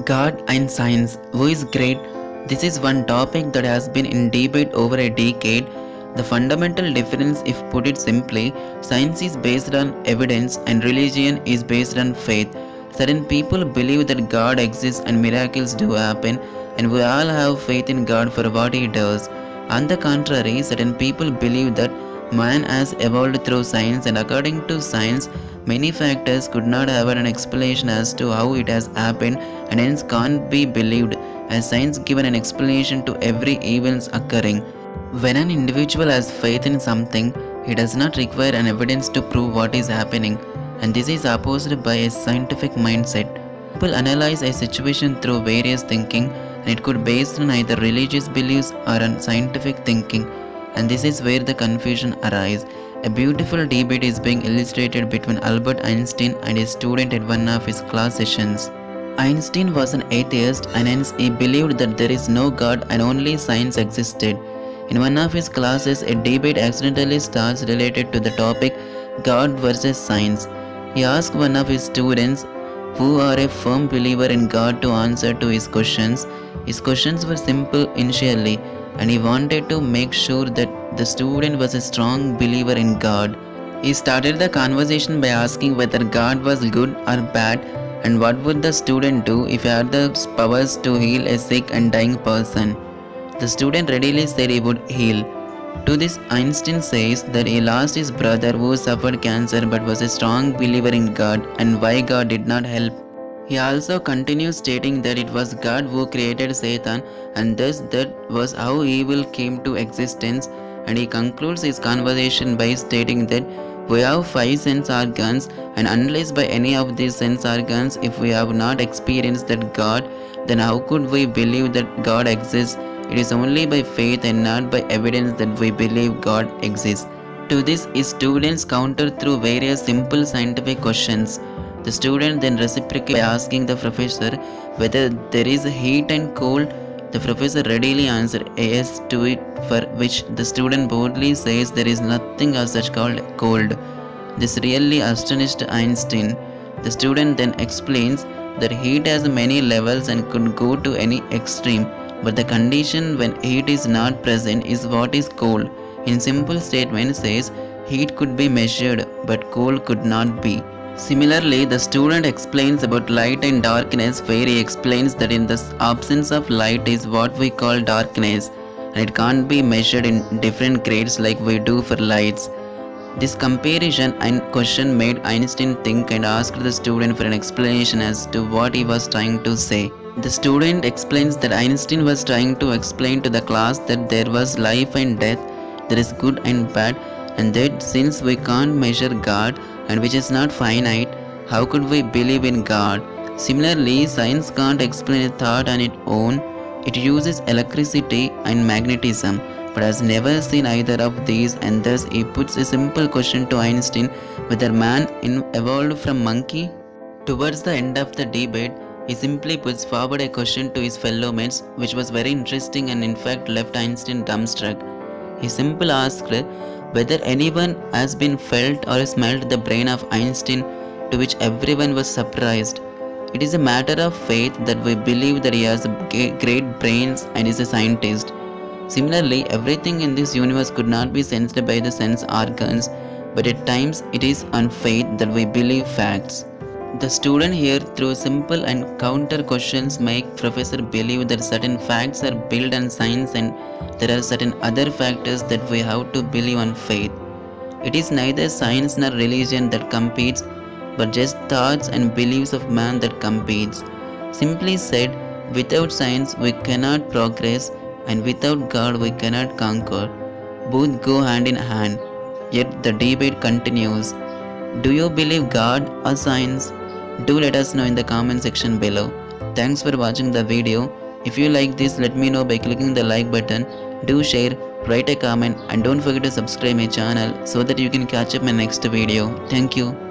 God and science, who is great? This is one topic that has been in debate over a decade. The fundamental difference, if put it simply, science is based on evidence and religion is based on faith. Certain people believe that God exists and miracles do happen, and we all have faith in God for what He does. On the contrary, certain people believe that man has evolved through science, and according to science, many factors could not have an explanation as to how it has happened and hence can't be believed, as science given an explanation to every events occurring. When an individual has faith in something, he does not require an evidence to prove what is happening, and this is opposed by a scientific mindset. People analyze a situation through various thinking, and it could be based on either religious beliefs or on scientific thinking, and this is where the confusion arises. A beautiful debate is being illustrated between Albert Einstein and a student at one of his class sessions. Einstein was an atheist, and hence he believed that there is no God and only science existed. In one of his classes, a debate accidentally starts related to the topic God versus science. He asked one of his students, who are a firm believer in God, to answer to his questions. His questions were simple initially, and he wanted to make sure that the student was a strong believer in God. He started the conversation by asking whether God was good or bad, and what would the student do if he had the powers to heal a sick and dying person. The student readily said he would heal. To this, Einstein says that he lost his brother who suffered cancer but was a strong believer in God, and why God did not help. He also continues stating that it was God who created Satan, and thus that was how evil came to existence, and he concludes his conversation by stating that we have 5 sense organs, and unless by any of these sense organs, if we have not experienced that God, then how could we believe that God exists? It is only by faith and not by evidence that we believe God exists. To this, his students counter through various simple scientific questions. The student then reciprocates by asking the professor whether there is heat and cold. The professor readily answered yes to it, for which the student boldly says there is nothing as such called cold. This really astonished Einstein. The student then explains that heat has many levels and could go to any extreme, but the condition when heat is not present is what is cold. In simple statement says heat could be measured but cold could not be. Similarly, the student explains about light and darkness, where he explains that in the absence of light is what we call darkness, and it can't be measured in different grades like we do for lights. This comparison and question made Einstein think and asked the student for an explanation as to what he was trying to say. The student explains that Einstein was trying to explain to the class that there was life and death, there is good and bad, and that since we can't measure God and which is not finite, how could we believe in God? Similarly, science can't explain a thought on its own. It uses electricity and magnetism, but has never seen either of these, and thus he puts a simple question to Einstein whether man evolved from monkey. Towards the end of the debate, he simply puts forward a question to his fellow mates, which was very interesting and in fact left Einstein dumbstruck. He simply asked whether anyone has been felt or smelled the brain of Einstein, to which everyone was surprised. It is a matter of faith that we believe that he has great brains and is a scientist. Similarly, everything in this universe could not be sensed by the sense organs, but at times it is on faith that we believe facts. The student here, through simple and counter questions, make professor believe that certain facts are built on science and there are certain other factors that we have to believe on faith. It is neither science nor religion that competes, but just thoughts and beliefs of man that competes. Simply said, without science we cannot progress, and without God we cannot conquer. Both go hand in hand, yet the debate continues. Do you believe God or science? Do let us know in the comment section below. Thanks for watching the video. If you like this, let me know by clicking the like button. Do share, write a comment, and don't forget to subscribe my channel so that you can catch up my next video. Thank you.